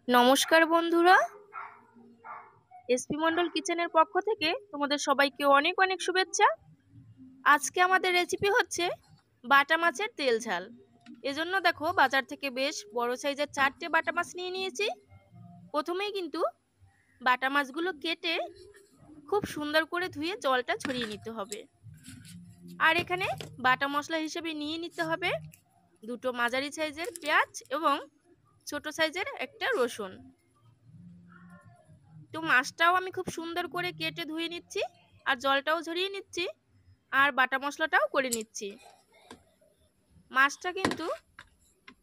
নমস্কার বন্ধুরা, এসপি মন্ডল কিচেনের পক্ষ থেকে তোমাদের সবাইকে অনেক অনেক শুভেচ্ছা। আজকে আমাদের রেসিপি হচ্ছে বাটা মাছের তেল ঝাল। এজন্য দেখো বাজার থেকে বেশ বড় সাইজের 4টে বাটা মাছ নিয়ে নিয়েছি। প্রথমেই কিন্তু বাটা মাছগুলো কেটে খুব সুন্দর করে ধুয়ে জলটা ঝরিয়ে নিতে হবে। আর এখানে বাটা মশলা হিসেবে নিয়ে নিতে হবে দুটো মাঝারি সাইজের পেঁয়াজ এবং ছোট সাইজের একটা রসুন। তো মাছটাও আমি খুব সুন্দর করে কেটে ধুয়ে নিচ্ছি, আর জলটাও ঝরিয়ে নিচ্ছি, আর বাটা মশলাটাও করে নিচ্ছি। মাছটা কিন্তু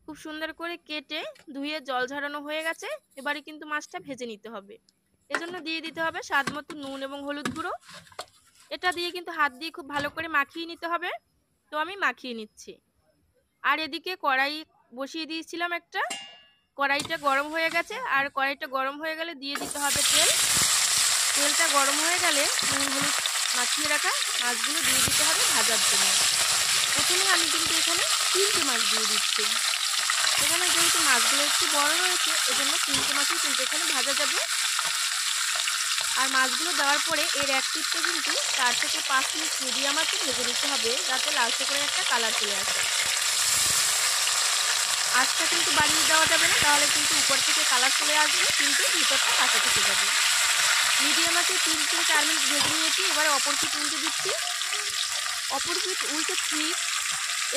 খুব সুন্দর করে কেটে ধুয়ে জল ঝরানো হয়ে গেছে। এবারে কিন্তু মাছটা ভেজে নিতে হবে। এজন্য দিয়ে দিতে হবে স্বাদ মতো নুন এবং হলুদ গুঁড়ো। এটা দিয়ে কিন্তু হাত দিয়ে খুব ভালো করে মাখিয়ে নিতে হবে। তো আমি মাখিয়ে নিচ্ছি। আর এদিকে কড়াই বসিয়ে দিয়েছিলাম একটা। কড়াইটা গরম হয়ে গেছে, আর কড়াইটা গরম হয়ে গেলে দিয়ে দিতে হবে তেল। তেলটা গরম হয়ে গেলে নুন হলুদ মাখিয়ে রাখা মাছগুলো দিয়ে দিতে হবে ভাজার জন্য। প্রথমে আমি কিন্তু এখানে 3টে মাছ দিয়ে দিচ্ছি। এখানে যেহেতু মাছগুলো একটু বড় রয়েছে, এজন্য 3টে মাছই কিন্তু এখানে ভাজা যাবে। আর মাছগুলো দেওয়ার পরে এর এক পিঠটা কিন্তু 4 থেকে 5 মিনিট মিডিয়াম আঁচে ভেজে নিতে হবে, যাতে লালচে করে একটা কালার চলে আসে। আঁচটা কিন্তু বাড়িয়ে দেওয়া যাবে না, তাহলে কিন্তু উপর থেকে কালার চলে আসবে কিন্তু ভিতরটা কাঁচা থেকে যাবে। মিডিয়াম আছে 3 থেকে 4 মিনিট ভেজে নিয়েছি। এবারে অপর পিঠ উল্টে দিচ্ছি। অপর পিঠ উল্টে ঠিক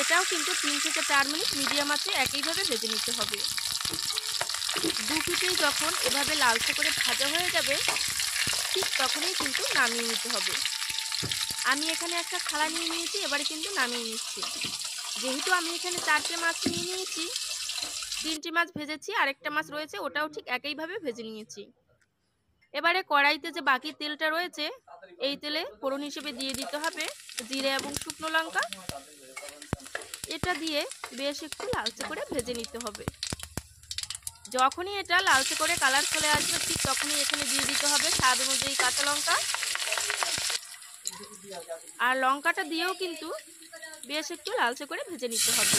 এটাও কিন্তু 3 থেকে 4 মিনিট মিডিয়াম আছে একইভাবে ভেজে নিতে হবে। দু পিঠেই যখন এভাবে লালচে করে ভাজা হয়ে যাবে, ঠিক তখনই কিন্তু নামিয়ে নিতে হবে। আমি এখানে একটা থালা নিয়ে নিয়েছি, এবারে কিন্তু নামিয়ে নিচ্ছি। যেহেতু আমি এখানে 4টে মাছ নিয়ে নিয়েছি, 3টে মাছ ভেজেছি, আরেকটা মাছ রয়েছে ওটাও ঠিক একইভাবে ভেজে নিয়েছি। এবারে কড়াইতে যে বাকি তেলটা রয়েছে, এই তেলে ফোড়ন হিসেবে দিয়ে দিতে হবে জিরে এবং শুকনো লঙ্কা। এটা দিয়ে বেশ একটু লালচে করে ভেজে নিতে হবে। যখনই এটা লালচে করে কালার চলে আসবে, ঠিক তখনই এখানে দিয়ে দিতে হবে স্বাদ অনুযায়ী কাঁচা লঙ্কা। আর লঙ্কাটা দিয়েও কিন্তু বেশ একটু লালচে করে ভেজে নিতে হবে।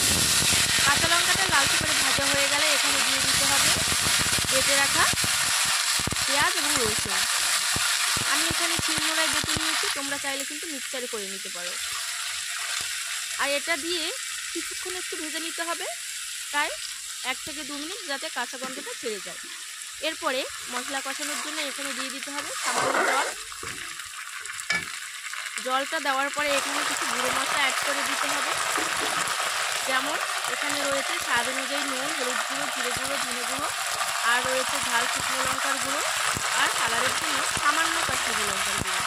কাঁচা লঙ্কাটা লালচে করে ভাজা হয়ে গেলে এখানে দিয়ে দিতে হবে বেটে রাখা পেঁয়াজ এবং রসুন। আমি এখানে শিলনোড়ায় বেটে নিয়েছি, তোমরা চাইলে কিন্তু মিক্সচারে করে নিতে পারো। আর এটা দিয়ে কিছুক্ষণ একটু ভেজে নিতে হবে, প্রায় 1 থেকে 2 মিনিট, যাতে কাঁচা গন্ধটা ছেড়ে যায়। এরপরে মশলা কষানোর জন্য এখানে দিয়ে দিতে হবে সামান্য জল। জলটা দেওয়ার পরে এখানে কিছু গুঁড়ো মশলা অ্যাড করে দিতে হবে। যেমন এখানে রয়েছে স্বাদ অনুযায়ী নুন, হলুদ গুঁড়ো, জিরে গুঁড়ো, ধনে গুঁড়ো, আর রয়েছে ঝাল শুকনো লঙ্কার গুঁড়ো, আর কালারের জন্য সামান্য কাশ্মীরি লঙ্কার গুঁড়ো।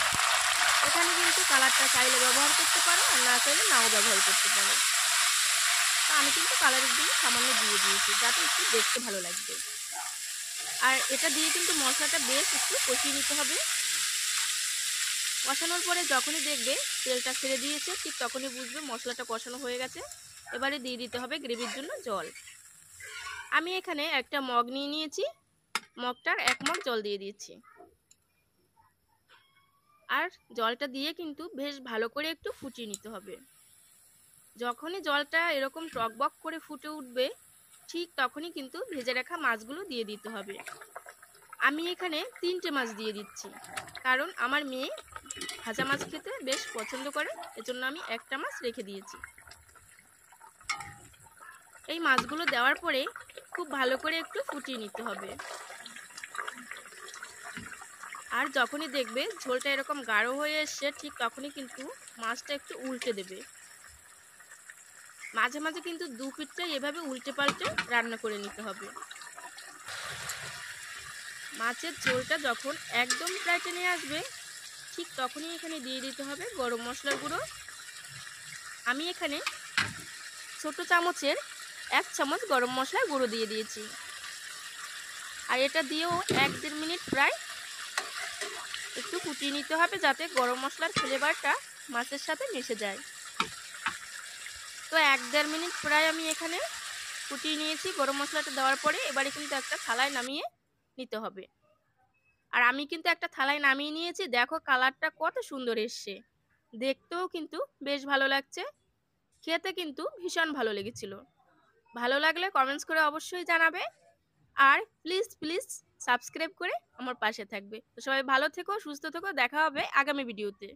এখানে কিন্তু কালারটা চাইলে ব্যবহার করতে পারো, আর না চাইলে নাও ব্যবহার করতে পারো। তা আমি কিন্তু কালারের জন্য সামান্য দিয়ে দিয়েছি, যাতে একটু দেখতে ভালো লাগবে। আর এটা দিয়ে কিন্তু মশলাটা বেশ একটু কষিয়ে নিতে হবে। কষানোর পরে যখনই দেখবে তেলটা ছেড়ে দিয়েছে, ঠিক তখনই বুঝবে মশলাটা কষানো হয়ে গেছে। এবারে দিয়ে দিতে হবে গ্রেভির জন্য জল। আমি এখানে একটা মগ নিয়ে নিয়েছি, মগটার 1 মগ জল দিয়ে দিয়েছি। আর জলটা দিয়ে কিন্তু বেশ ভালো করে একটু ফুটিয়ে নিতে হবে। যখনই জলটা এরকম টকবক করে ফুটে উঠবে, ঠিক তখনই কিন্তু ভেজে রাখা মাছগুলো দিয়ে দিতে হবে। আমি এখানে 3টে মাছ দিয়ে দিচ্ছি, কারণ আমার মেয়ে ভাজা মাছ খেতে বেশ পছন্দ করে, এজন্য আমি একটা মাছ রেখে দিয়েছি। এই মাছগুলো দেওয়ার পরে খুব ভালো করে একটু ফুটিয়ে নিতে হবে। আর যখনই দেখবে ঝোলটা এরকম গাঢ় হয়ে এসছে, ঠিক তখনই কিন্তু মাছটা একটু উল্টে দেবে। মাঝে মাঝে কিন্তু দু পিঠটাই এভাবে উল্টে পাল্টে রান্না করে নিতে হবে। মাছের ঝোলটা যখন একদম প্রায় টেনে আসবে, ঠিক তখনই এখানে দিয়ে দিতে হবে গরম মশলার গুঁড়ো। আমি এখানে ছোট চামচের 1 চামচ গরম মশলার গুঁড়ো দিয়ে দিয়েছি। আর এটা দিয়েও 1-1.5 মিনিট প্রায় একটু ফুটিয়ে নিতে হবে, যাতে গরম মশলার ফ্লেভারটা মাছের সাথে মিশে যায়। তো 1-1.5 মিনিট প্রায় আমি এখানে ফুটিয়ে নিয়েছি গরম মশলাটা দেওয়ার পরে। এবারে কিন্তু একটা থালায় নামিয়ে নিতে হবে। আর আমি কিন্তু একটা থালায় নামিয়ে নিয়েছি, দেখো কালারটা কত সুন্দর এসছে। দেখতেও কিন্তু বেশ ভালো লাগছে, খেতে কিন্তু ভীষণ ভালো লেগেছিল। ভালো লাগলে কমেন্টস করে অবশ্যই জানাবে। আর প্লিজ প্লিজ সাবস্ক্রাইব করে আমার পাশে থাকবে। তো সবাই ভালো থেকো, সুস্থ থেকো, দেখা হবে আগামী ভিডিওতে।